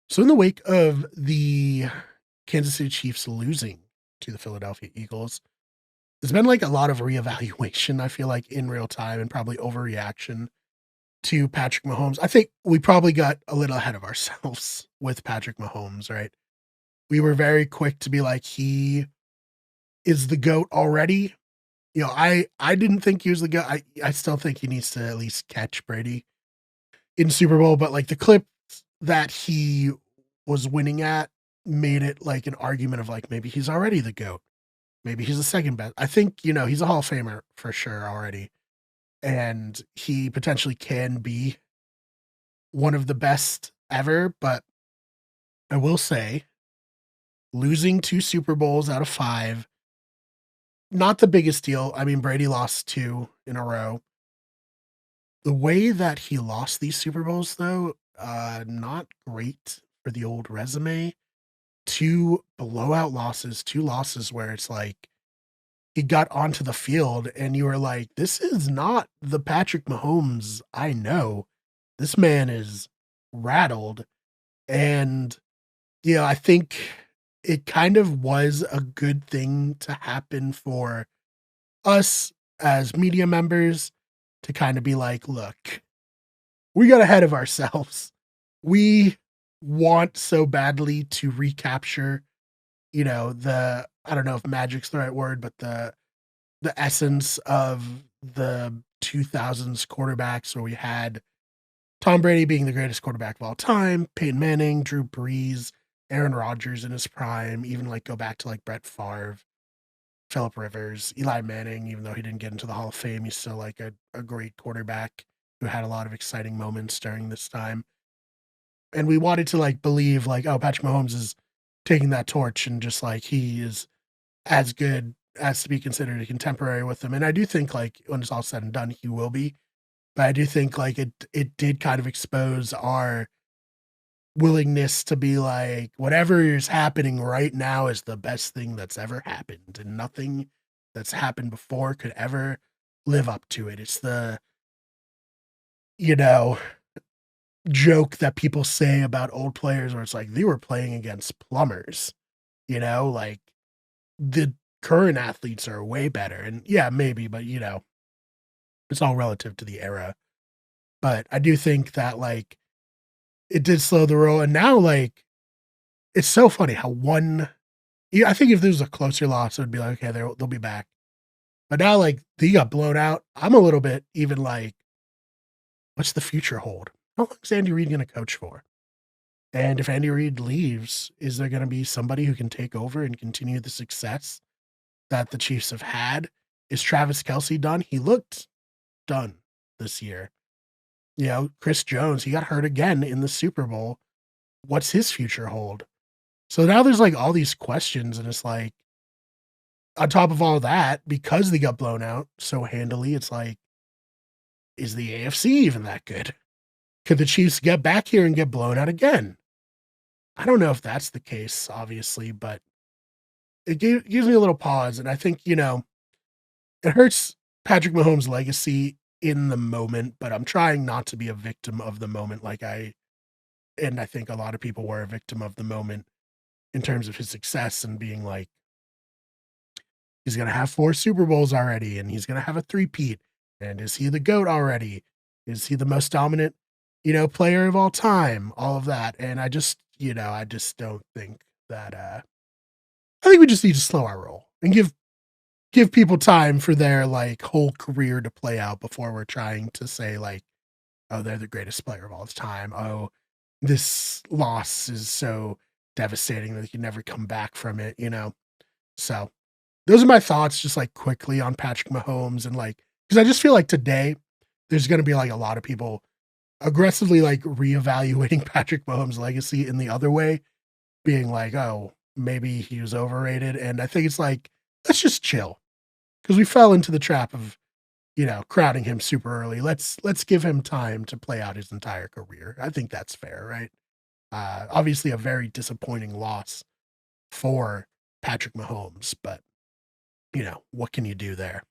So in the wake of the Kansas City Chiefs losing to the Philadelphia Eagles, there's been like a lot of reevaluation, I feel like, in real time and probably overreaction to Patrick Mahomes. I think we probably got a little ahead of ourselves with Patrick Mahomes, right? We were very quick to be like, he is the GOAT already. I didn't think he was the GOAT. I still think he needs to at least catch Brady in Super Bowl, but like the clip that he was winning at made it like an argument of like maybe he's already the GOAT. Maybe he's the second best. I think, he's a Hall of Famer for sure already. And he potentially can be one of the best ever. But I will say, losing two Super Bowls out of five, not the biggest deal. I mean, Brady lost two in a row. The way that he lost these Super Bowls, though, not great for the old resume. Two blowout losses, two losses where it's like he got onto the field and you were like, this is not the Patrick Mahomes I know. This man is rattled. And, I think it kind of was a good thing to happen for us as media members to kind of be like, look, we got ahead of ourselves. We want so badly to recapture, I don't know if magic's the right word, but the essence of the 2000s quarterbacks where we had Tom Brady being the greatest quarterback of all time, Peyton Manning, Drew Brees, Aaron Rodgers in his prime, even like go back to like Brett Favre, Philip Rivers, Eli Manning, even though he didn't get into the Hall of Fame, he's still like a great quarterback who had a lot of exciting moments during this time. And we wanted to like believe like, oh, Patrick Mahomes is taking that torch and just like he is as good as to be considered a contemporary with him. And I do think like when it's all said and done, he will be. But I do think like it did kind of expose our willingness to be like whatever is happening right now is the best thing that's ever happened, and nothing that's happened before could ever live up to it. It's the, you know, joke that people say about old players where it's like they were playing against plumbers, like the current athletes are way better. And yeah, maybe, but it's all relative to the era. But I do think that like it did slow the roll. And now like it's so funny how I think if there was a closer loss, it would be like, okay, they'll be back. But now like they got blown out. I'm a little bit even like, what's the future hold? How long is Andy Reid gonna coach for? And if Andy Reid leaves, is there gonna be somebody who can take over and continue the success that the Chiefs have had? Is Travis Kelsey done? He looked done this year. Chris Jones, he got hurt again in the Super Bowl. What's his future hold? So now there's like all these questions, and it's like, on top of all that, because they got blown out so handily, it's like, is the AFC even that good? Could the Chiefs get back here and get blown out again? I don't know if that's the case, obviously, but gives me a little pause. And I think, it hurts Patrick Mahomes' legacy in the moment, but I'm trying not to be a victim of the moment and I think a lot of people were a victim of the moment in terms of his success and being like, he's going to have four Super Bowls already and he's going to have a three-peat. And is he the GOAT already? Is he the most dominant, player of all time? All of that. And I just don't think that, I think we just need to slow our roll and give people time for their like whole career to play out before we're trying to say like, oh, they're the greatest player of all time. Oh, this loss is so devastating that you can never come back from it. So those are my thoughts just like quickly on Patrick Mahomes and like, because I just feel like today there's going to be like a lot of people aggressively like reevaluating Patrick Mahomes' legacy in the other way, being like, oh, maybe he was overrated. And I think it's like, let's just chill because we fell into the trap of, crowding him super early. Let's give him time to play out his entire career. I think that's fair, right? Obviously a very disappointing loss for Patrick Mahomes, but what can you do there?